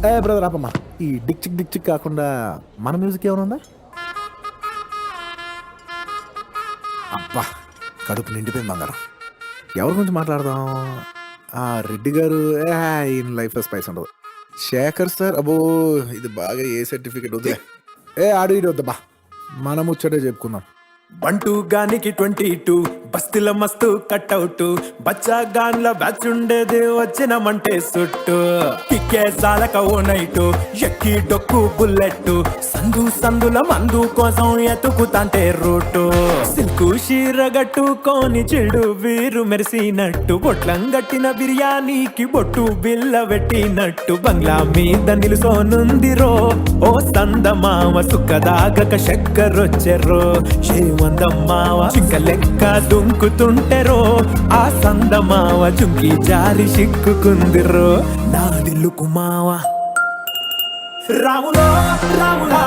ఏ brother ఆపమ్మా, ఈ Dick చిక్ కాకుండా మన మ్యూజిక్ ఏమైనా ఉందా? అబ్బా కడుపు నిండిపోయింది బంగారం. ఎవరి గురించి మాట్లాడదాం? రెడ్డి గారు ఈయన లైఫ్ స్పైస్ ఉండదు. శేఖర్ సార్ అబ్బో ఇది బాగా ఏ సర్టిఫికేట్ వద్దులే. ఆడు ఇటు వద్దబ్బా, మనం ముచ్చటే చెప్పుకుందాం. బంటూ గానికి 22 బస్తిల మస్తు కట్అవుట్ బచ్చా గాన్ల బ్యాచ్ ఉండేది వచ్చినమంటే సుట్టు కిక్కే సాలక ఓ నైటు ఎక్కి డొక్కు బుల్లెట్ సందుల మందు కోసం ఎతుకుతాంటే రూటు సిల్కు షీరగట్టుకోని చెడు వీరు మెరిసినట్టు బొట్లం గట్టిన బిర్యానీకి బొట్టు బిల్ల పెట్టినట్టు బంగ్లా మీద నిలుసోనుందిరో ఓ సందమామ సుక్కదాగక చక్కరొచ్చెరో వందమ్మావ చింక లెక్క దుంకుతుంటెరో ఆ సందమావ చుంకి జారి సిక్కుకుందిరో నా దిల్లుకు మావ రాములో రాములా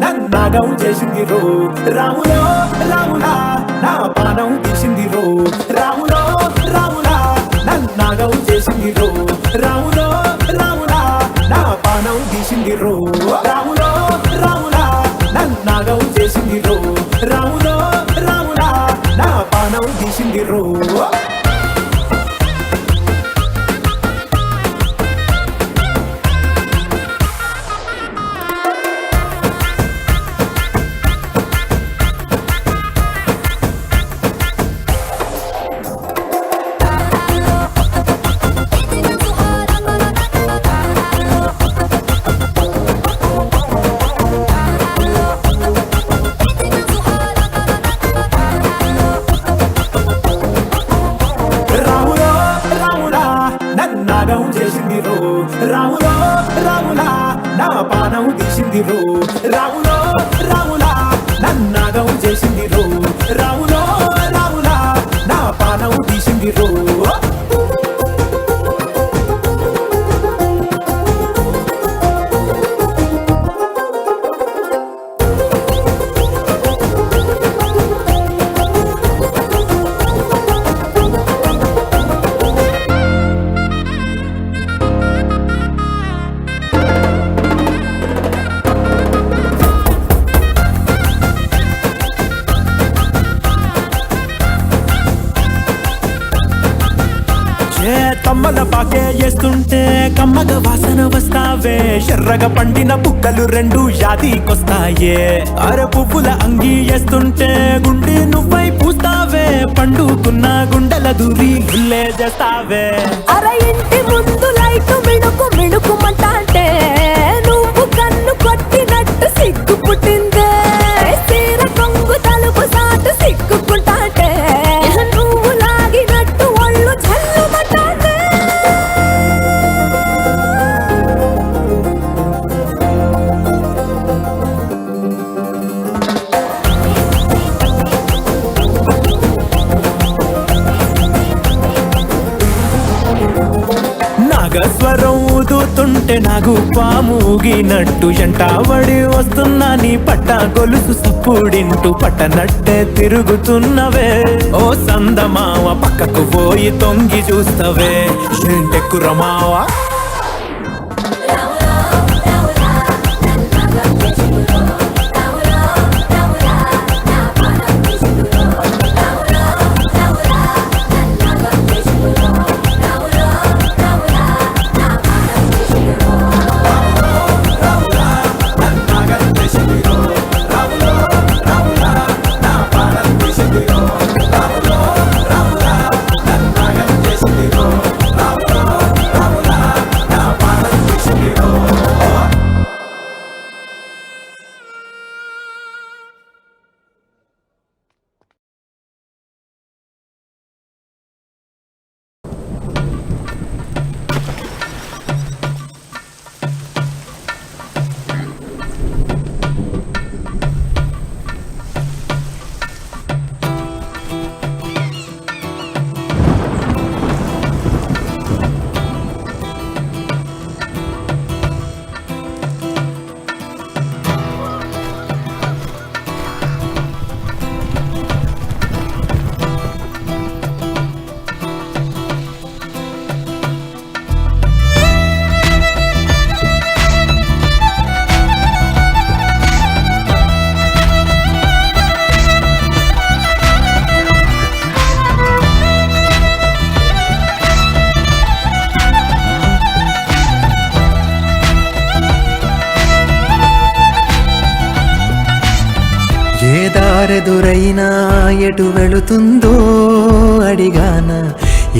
నన్నాగం చేసిందిరో రాములో రాములా నా పానం తీసిందిరో రాములో రాములా నన్నాగం చేసిందిరో రాములో రాములా నా పానం తీసిందిరో రాములో రాములా నన్నాగం చేసిందిరో రాములో రాములా నా పానం తీసిందిరో నాగం చేసిందిరో రాములో రాములా నా పానం తీసిందిరో రాములో రాములా నన్నాగం చేసిందిరో రాములో రాములా నా పానం తీసిందిరో తమ్మల పాకే చేస్తుంటే కమ్మగ వాసన వస్తావే ఎర్రగా పండిన బుక్కలు రెండు యాదికొస్తాయే అర పువ్వుల అంగి వేస్తుంటే గుండె నువ్వై పూస్తావే పండుకున్న గుండెల దూరి గుల్లే చేస్తావే అర ఇంటి ముందు లైట్ మిణుకు మిణుకుమంటే నువ్వు కన్ను కొట్టినట్టు సిగ్గు పుట్టిందే సీర కొంగు తలుపు సాటు సిగ్గుకుంటాంటే నువ్వు లాగినట్టు ఒళ్ళు చల్లుమంటాంటే నాగస్వరం ఊదుతుంటే నాగు పాముగినట్టు ఎంటావడి వస్తున్నా నీ పట్ట గొలుసు సప్పుడింటూ పట్టనట్టే తిరుగుతున్నవే ఓ సందమావ పక్కకు పోయి తొంగి చూస్తవే ఏంటెక్కురమావా దారెదురైనా ఎటు వెళుతుందో అడిగాన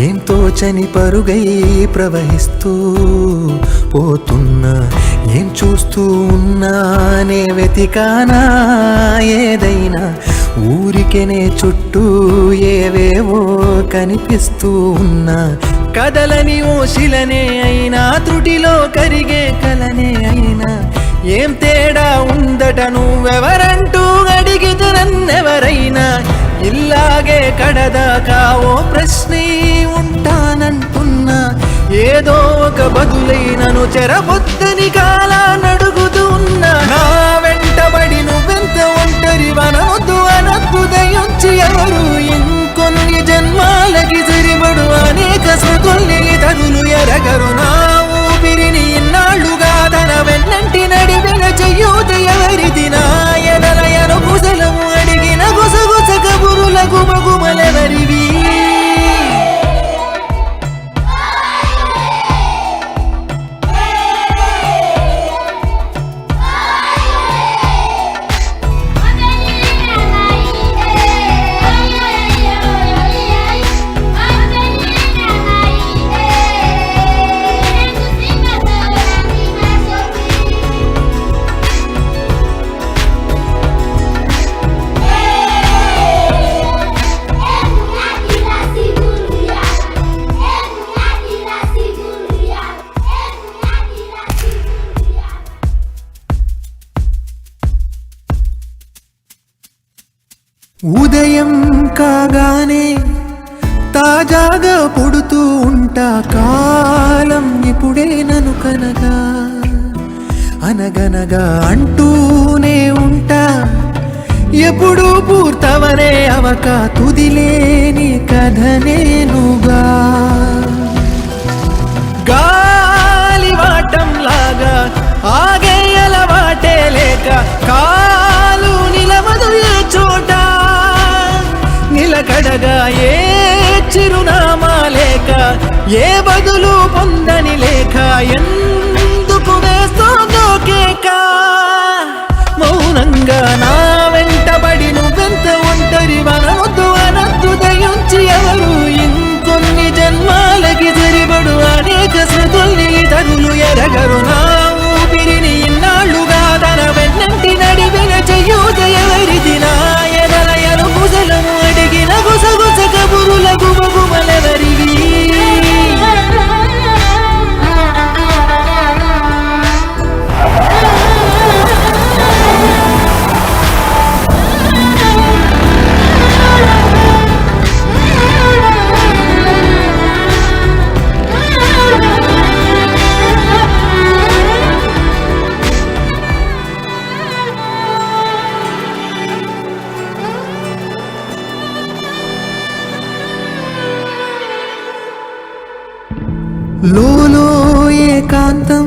ఏం తోచని పరుగై ప్రవహిస్తూ పోతున్నా ఏం చూస్తూ ఉన్నానే వెతికానా ఏదైనా ఊరికెనే చుట్టూ ఏవేవో కనిపిస్తూ ఉన్నా కదలని ఓ శిలనే అయినా త్రుటిలో కరిగే కలనే అయినా ఏం తేడా ఉందట నువ్వెవరంటూ అడిగితే నన్నెవరైనా ఇల్లాగే కడదాకా ఓ ప్రశ్నే ఉంటానంటున్నా ఏదో ఒక బదులైనను చెరబొద్దని కాలా నడుగుతూ ఉన్నా నా వెంటబడి నువ్వెంత ఒంటరి వనవద్దు అనద్దు దయొచ్చి ఎవరు ఇంకొన్ని జన్మాలకి సరిపడు అనేక స్మృతుల్ని తరులు ఎరగరు నా ఊపిరిని ఇన్నాళ్ళుగా తన వెన్నంటి నడిపిన చెయ్యూత ఎవరిది నా ఎదలయను కుశలము అడిగిన గుసగుస కబురుల గుమగుమలెవరివి ఉదయం కాగానే తాజాగా పుడుతూ ఉంటా కాలం ఇప్పుడే నన్ను కనగా అనగనగా అంటూనే ఉంటా ఎప్పుడు పూర్తవనే అవక తుదిలేని కథ నేనుగా గాలివాటంలాగా ఆగే అలవాటే లేక కాలు నిలవదు ఏ చోట నిలకడగా ఏ చిరునామా లేక ఏ బదులు పొందని లేక ఎందుకు వేస్తోందో కేక మౌనంగా నా వెంటబడి నువ్వెంత ఒంటరి వనవద్దు అనద్దు దయించి ఎవరు ఇంకొన్ని జన్మాలకి సరిపడు అనేక స్మృతుల్ని తరులు ఎరగరు నా ఊపిరిని ఇన్నాళ్ళుగా తన వెన్నంటి నడిపిన చెయ్యూత ఎవరిది నా ఎదలయను కుశలము అడిగిన గుసగుస కబురుల గుమగుమలెవరివి లోలో ఏకాంతం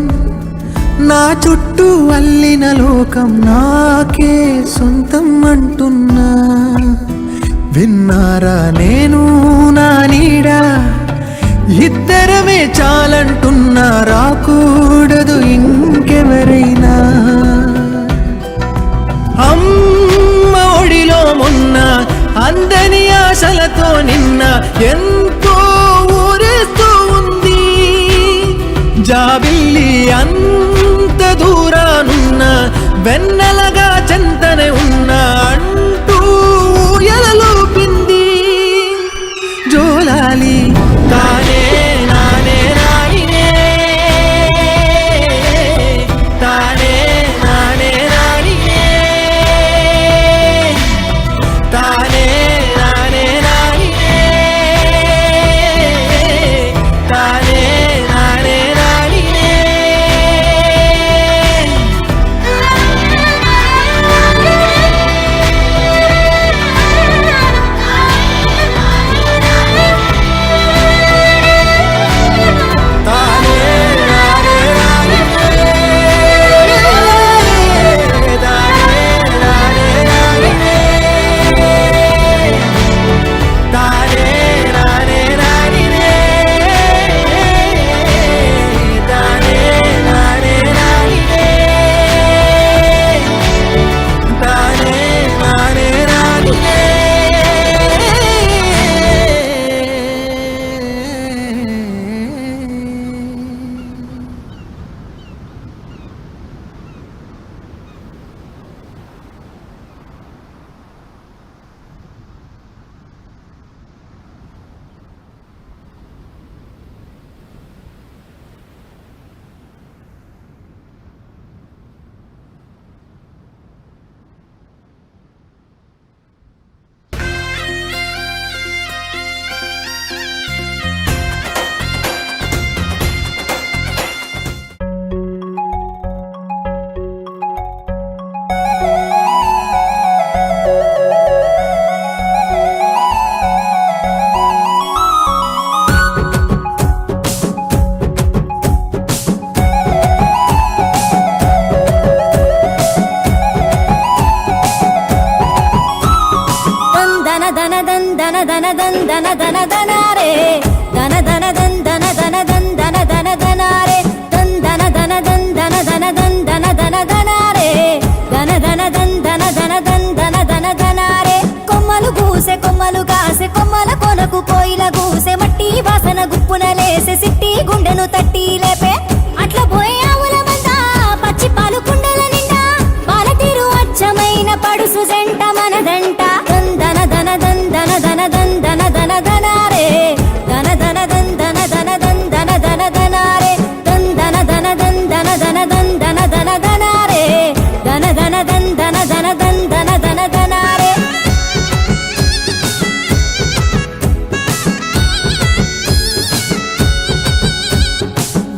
నా చుట్టూ అల్లిన లోకం నాకే సొంతం అంటున్నా విన్నారా నేను నా నీడా ఇద్దరమే చాలంటున్నా రాకూడదు ఇంకెవరైనా అమ్మ ఒడిలో మొన్న అందని ఆశలతో నిన్న ఎంతో ఊరేస్తూ ఉంది జాబిల్లి అంత దూరానున్న వెన్నెలగా చెంతనే ఉన్నా అంటూ ఎలలోపింది జోలాలి తానే నానే నాయినే తానే నానే నాయినే తానే నానే నాయినే తానే నానే నాయినే దన దన దనారే దన దన దన్ దన దన దన్ దన దన దనారే దన్ దన దన దన్ దన దన దన్ దన దన దనారే దన దన దన్ దన దన దన్ దన దన దనారే కొమ్మలు గూసె కొమ్మలు కాసె కొమ్మల కొనకు కోయిల గూసె మట్టి వాసన గుప్పున లేసె సిట్టి గుండెను తట్టి లేపే అట్ల పోయే ఆవుల మంద పచ్చి పాలు కుండల నిండా పాల తీరు అచ్చమైన పడుసు జంట మనదంట దన దన దన్ దన దన దన్ దన దన దనారే దన దన దన్ దన దన దన్ దన దన దనారే దన్ దన దన దన్ దన దన దన్ దన దన దనారే దన దన దన్ దన దన దన్ దన దన దనారే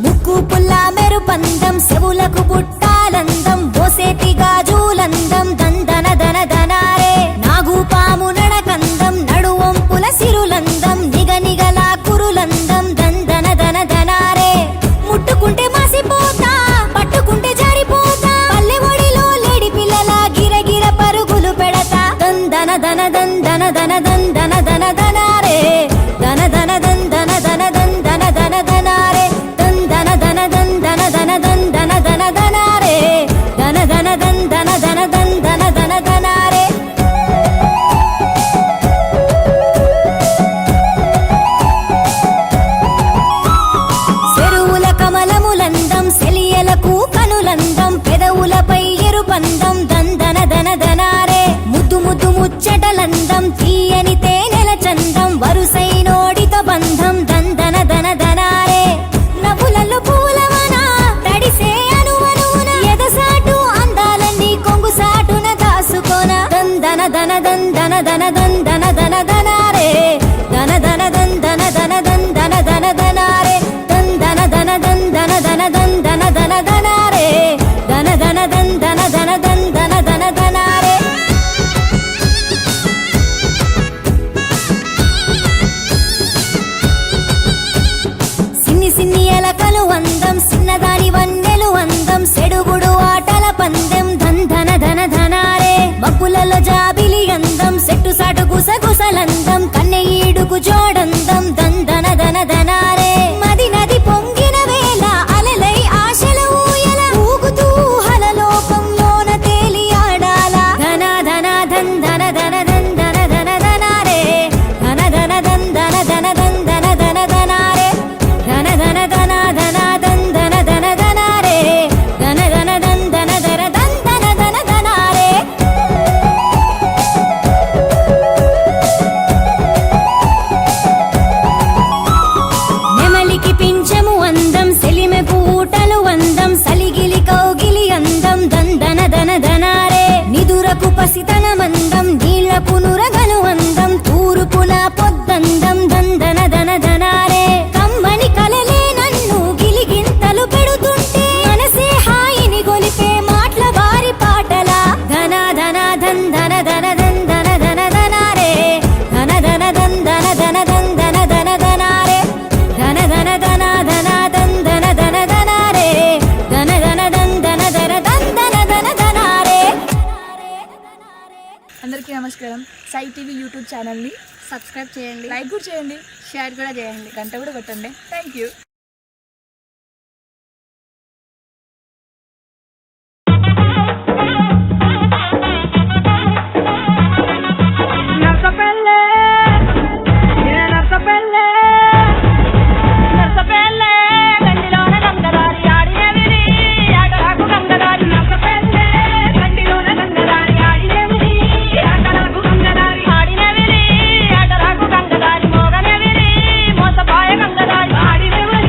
ముక్కు పుల్ల మెరుపందం చెవులకు బుట్టాలందం బోసేటి గాజులందం దందన దన దనారే నాగు పాము నడకందం నడువంపుల సిరులందం నిగనిగల కురులందం దందన దన దనారే ముట్టుకుంటే మాసిపోతా పట్టుకుంటే జారిపోతా పల్లె ఒడిలో లేడి పిల్లల గిరగిర పరుగులు పెడతా దందన దన దందన దన దందన దన దనారే దన దన దందన దన దందన దన దనారే దందన దన దందన దన దందన దన దనారే దన దన దందన దన దందన దన దనారే చెరువుల కమలములందం సెలియలకు కనులందం పెదవులపై ఎరుపందం దందన దన దనారే ముద్దు ముద్దు ముచ్చటలందం తీయని తేనెల చందం వరుసైనోడితో బంధం దందన దన దనారే నవ్వులలో పూలవన తడిసే అనువనువున ఎదసాటు అందాలన్నీ కొంగు సాటున దాసుకోన దందన దన దందన దన దందన దన దనారే దన దన దందన దన దందన దన దనారే దందన దన దందన దన దందన దన దనారే దన దన దందన దన దందన దన దనారే సిన్ని సిన్ని ఎలకలు అందం సిన్నదాని వన్నెలు అందం సెడుగుడు ఆటల పందెం దంధన ధన ధనారే మబ్బులలో జాబిలి అందం సెట్టు సాటు గుసగుసలందం కన్నె ఈడుకు జోడందం దందన ధన ధనారే మది నది పొంగిన వేళ అలలై ఆశల ఊయల ఊగుతూ హలలోకంలోన తేలి ఆడాల ధన ధన ధన్ ధన ధన ధన్ ధన ధన ధనారే ధన ధన ధన్ ధన ధన ధన్ ధన ధన ధనారే ధన ధన ధన ధన ధన్ ధన ధన ధనారే ధన ధన ధన్ ధన ధన ధన్ ధన ధన ధనారే నెమలికి పింఛము అందం సెలిమెకు ఊటలు అందం సలిగిలి కౌగిలి అందం దందన ధన ధనారే నిదురకు పసితనమందం నీళ్లకు నురగను అందం తూర్పున పొద్దందం దందన ధన ధనారే కమ్మని కలలే నన్ను గిలిగింతలు పెడుతుంటే మనసే హాయిని గొలిపే మాటల వారి పాటల ధన ధన ధన్ ధన ధన ధన్ ధన ధన ధనారే ధన ధన ధన్ ధన ధన ధన్ ధన ధన ధనారే ధన ధన ధన ధన ధన్ ధన ధన ధనారే ధన ధన ధన్ ధన ధన ధన్ ధన ధన ధనారే అందరికీ నమస్కారం. సాయి టీవీ యూట్యూబ్ ఛానల్ని సబ్స్క్రైబ్ చేయండి, లైక్ కూడా చేయండి, షేర్ కూడా చేయండి. గంట కూడా కొట్టండి. Thank you. ఆడినవిలి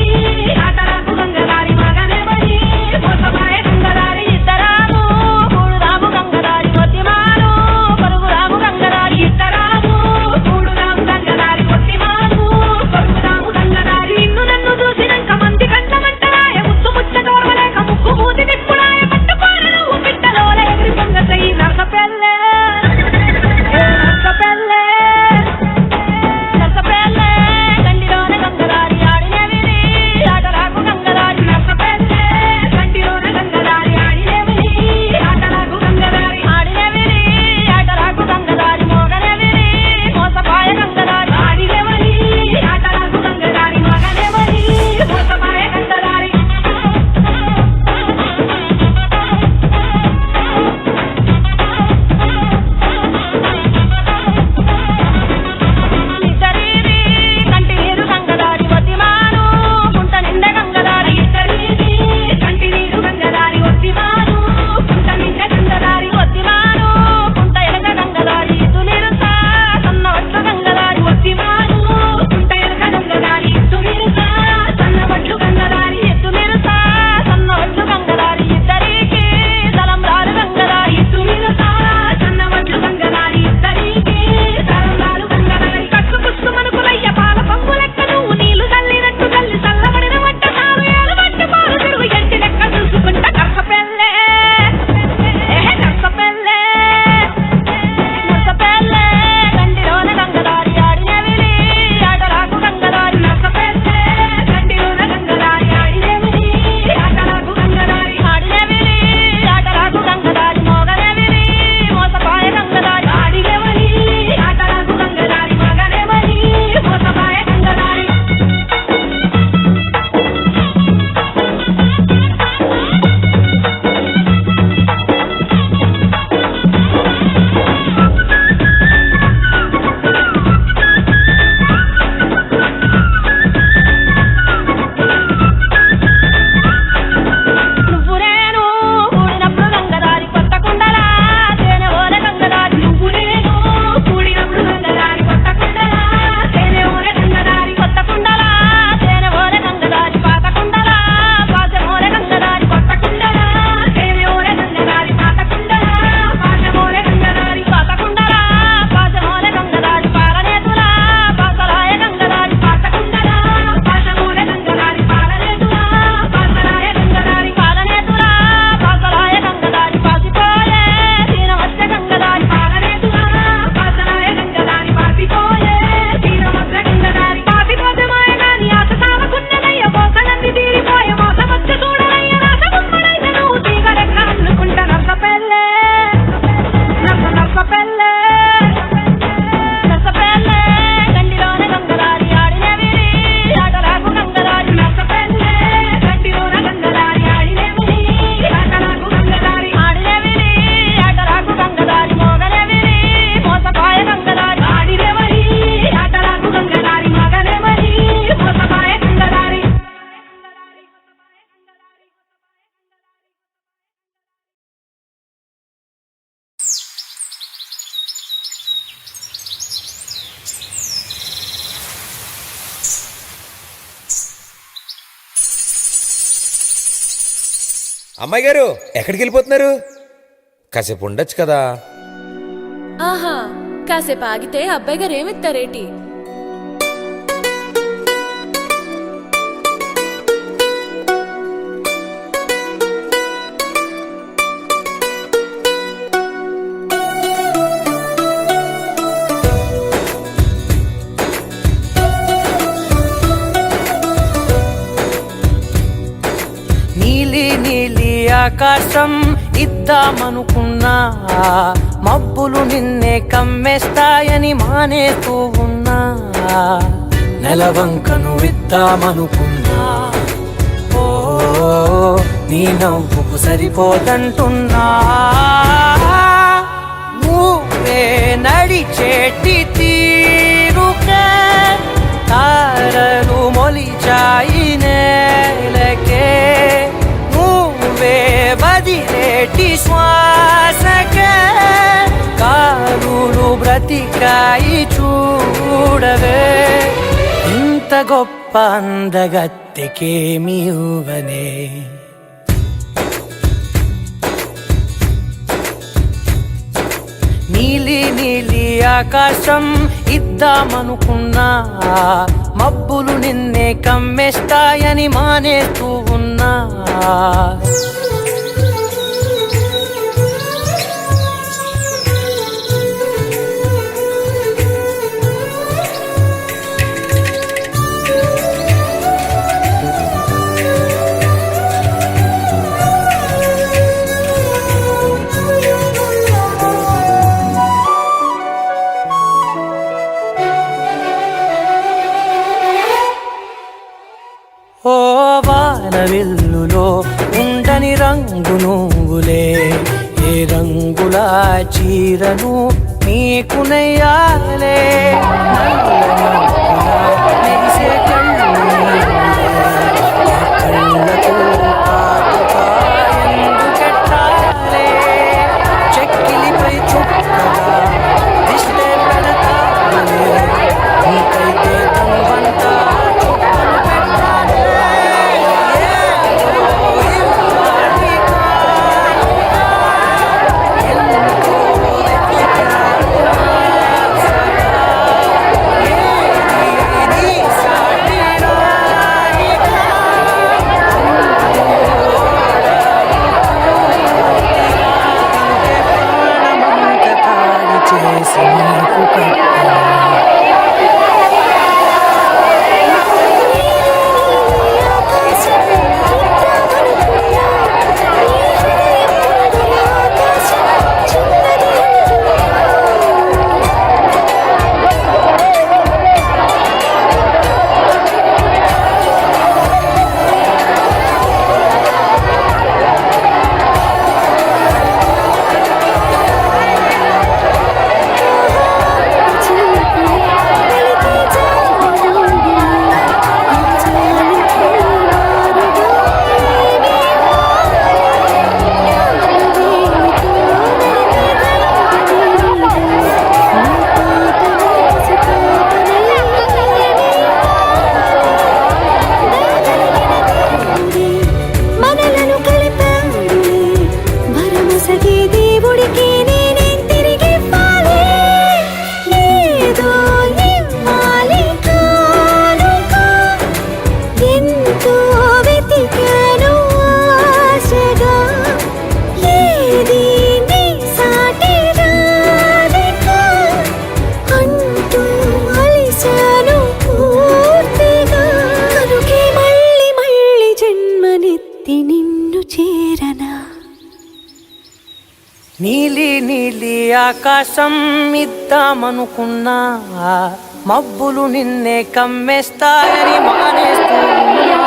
అమ్మాయి గారు ఎక్కడికి వెళ్ళిపోతున్నారు? కాసేపు ఉండొచ్చు కదా. ఆహా, కాసేపు ఆగితే అబ్బాయి గారు ఏమిస్తారేటి? నీలి నీలి ఆకాశం ఇద్దామనుకున్నా, మబ్బులు నిన్నే కమ్మేస్తాయని మానేస్తూ ఉన్నా. నెలవంకను ఇద్దామనుకున్నా, ఓ నీ నవ్వుకు సరిపోదంటున్నా. నువ్వే నడిచేటి తీరుకే తారలు మొలిచాయి నేలకే. నువ్వే బదిలేటి శ్వాసకే కారులు బ్రతికాయి చూడవే. ఇంత గొప్ప అందగత్తెకేమి ఇవ్వనే. నీలి నీలి ఆకాశం ఇద్దామనుకున్నా, మబ్బులు నిన్నే కమ్మేస్తాయని మానేస్తూ ఉన్నా. ఓ వానవిల్లులో ఉండని రంగు నువ్వులే, ఏ రంగుల చీరను నీకు నెయ్యాలే. మెరిసే కళ్ళు కళ్ళకు కాటుక ఎందుకెట్టాలే. చెక్కిలిపై చుక్కగా దిష్టే పెడతాలే, నీకైతే తంబంతా చుక్కలు పెట్టాలే. చేసి నీకు కట్టనా. నీలి నీలి ఆకాశం ఇద్దామనుకున్నా, మబ్బులు నిన్నే కమ్మేస్తాయని మానేస్తూ ఉన్నా.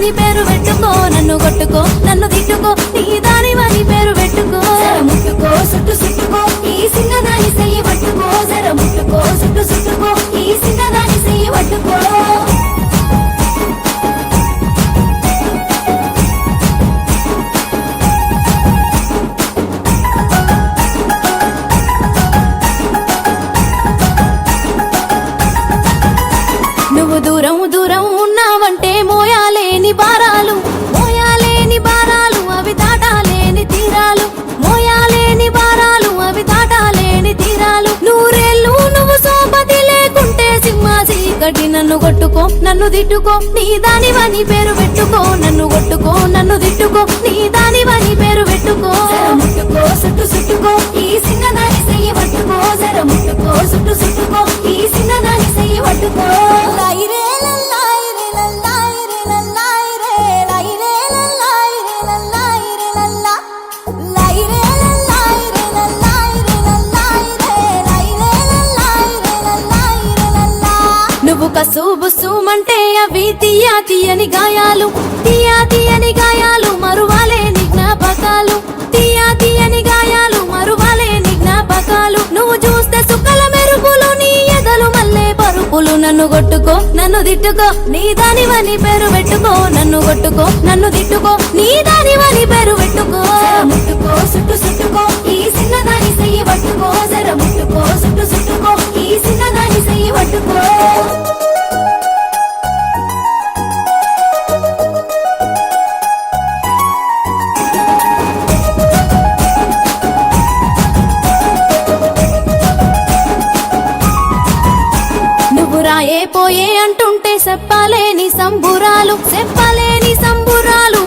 దానివని పేరు పెట్టుకో నన్ను కొట్టుకో నన్ను తిట్టుకో నీ దానివని పేరు పెట్టుకో జర ముట్టుకో సుట్టు సుట్టుకో ఈ సిన్నదాని చెయ్యి పట్టుకో జర ముట్టుకో సుట్టు సుట్టుకో ఈ సిన్నదాని చెయ్యి పట్టుకో నువ్వు దూరం దూరం ఉన్నావంటే మోయాలేని భారాలు అవి దాటాలేని తీరాలు మోయాలేని భారాలు అవి దాటాలేని తీరాలు నూరేళ్ళు నువ్వు సోపతి లేకుంటే సింహ చీకటి నన్ను కొట్టుకో నన్ను తిట్టుకో నీ దానివని పేరు పెట్టుకో నన్ను కొట్టుకో నన్ను తిట్టుకో నీ దానివని పేరు పెట్టుకో ముట్టుకో సుట్టు సుట్టుకో ఈ సిన్నదాని చెయ్యి పట్టుకో జర ముట్టుకో సుట్టు సుట్టుకో ఈ సిన్నదాని చెయ్యి పట్టుకో లైరే లల్లాయి రే లల్లాయి రే లల్లాయి రే లైరే లల్లాయి రే లల్లాయి రే లల్లా లైరే లల్లాయి రే లల్లాయి రే లల్లాయి రే లైరే లల్లాయి రే లల్లాయి రే లల్లా నువ్వు కసుబుసుమంటే అవి తీయా తీయని గాయాలు మరువాలేని జ్ఞాపకాలు తీయా తీయని గాయాలు మరువాలేని జ్ఞాపకాలు నువ్వు చూస్తే సుక్కల మెరుపులు నీ ఎదలు మల్లె పరుపులు నన్ను కొట్టుకో నన్ను తిట్టుకో నీ దానివని పేరు పెట్టుకో నన్ను కొట్టుకో నన్ను తిట్టుకో నీ దానివని పేరు పెట్టుకో ముట్టుకో సుట్టు సుట్టుకో ఈ సిన్నదాని చెయ్యి పట్టుకో జర ముట్టుకో సుట్టు సుట్టుకో ఈ సిన్నదాని చెయ్యి పట్టుకో రాయే పోయే అంటుంటే చెప్పలేని సంబురాలు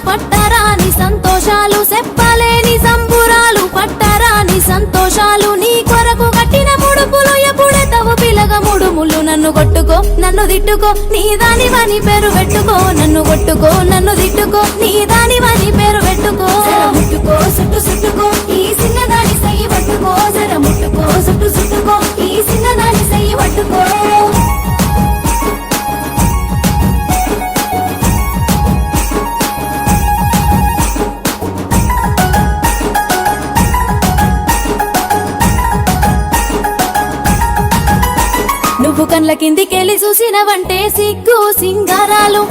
పట్టరాని సంతోషాలు చెప్పలేని సంబురాలు పట్టరాని సంతోషాలు నీ కొరకు కట్టిన ముడుపులు ఎప్పుడే తవు పిలగ ముడుములు నన్ను కొట్టుకో నన్ను తిట్టుకో నీ దానివని పేరు పెట్టుకో నన్ను కొట్టుకో నన్ను తిట్టుకో నీ దానివని పేరు పెట్టుకో ముట్టుకో సుట్టు సుట్టుకో ఈ సిన్నదాని చెయ్యి పట్టుకో జర ముట్టుకో సుట్టు సుట్టుకో ఈ సిన్నదాని చెయ్యి పట్టుకో నువ్వు కండ్ల కిందికెళ్ళి చూసినవంటే సిగ్గు సింగారాలు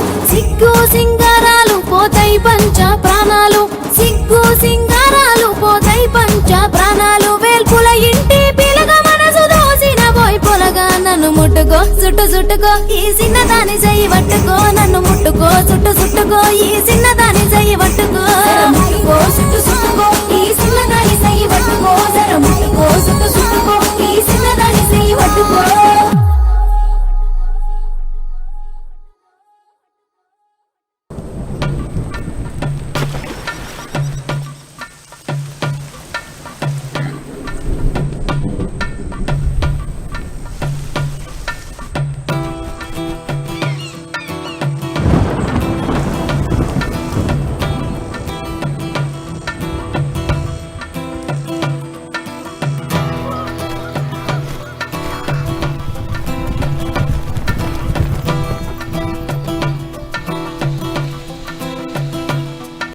పోతాయి పంచ ప్రాణాలు సిగ్గు సింగారాలు పోతాయి పంచ ప్రాణాలు వేల్పుల ఇంటి పిలగ మనసు దోసిన పోయి పొలగా నన్ను ముట్టుకో సుట్టు సుట్టుకో ఈ సిన్నదాని చెయ్యి పట్టుకో నన్ను ముట్టుకో సుట్టు సుట్టుకో ఈ సిన్నదాని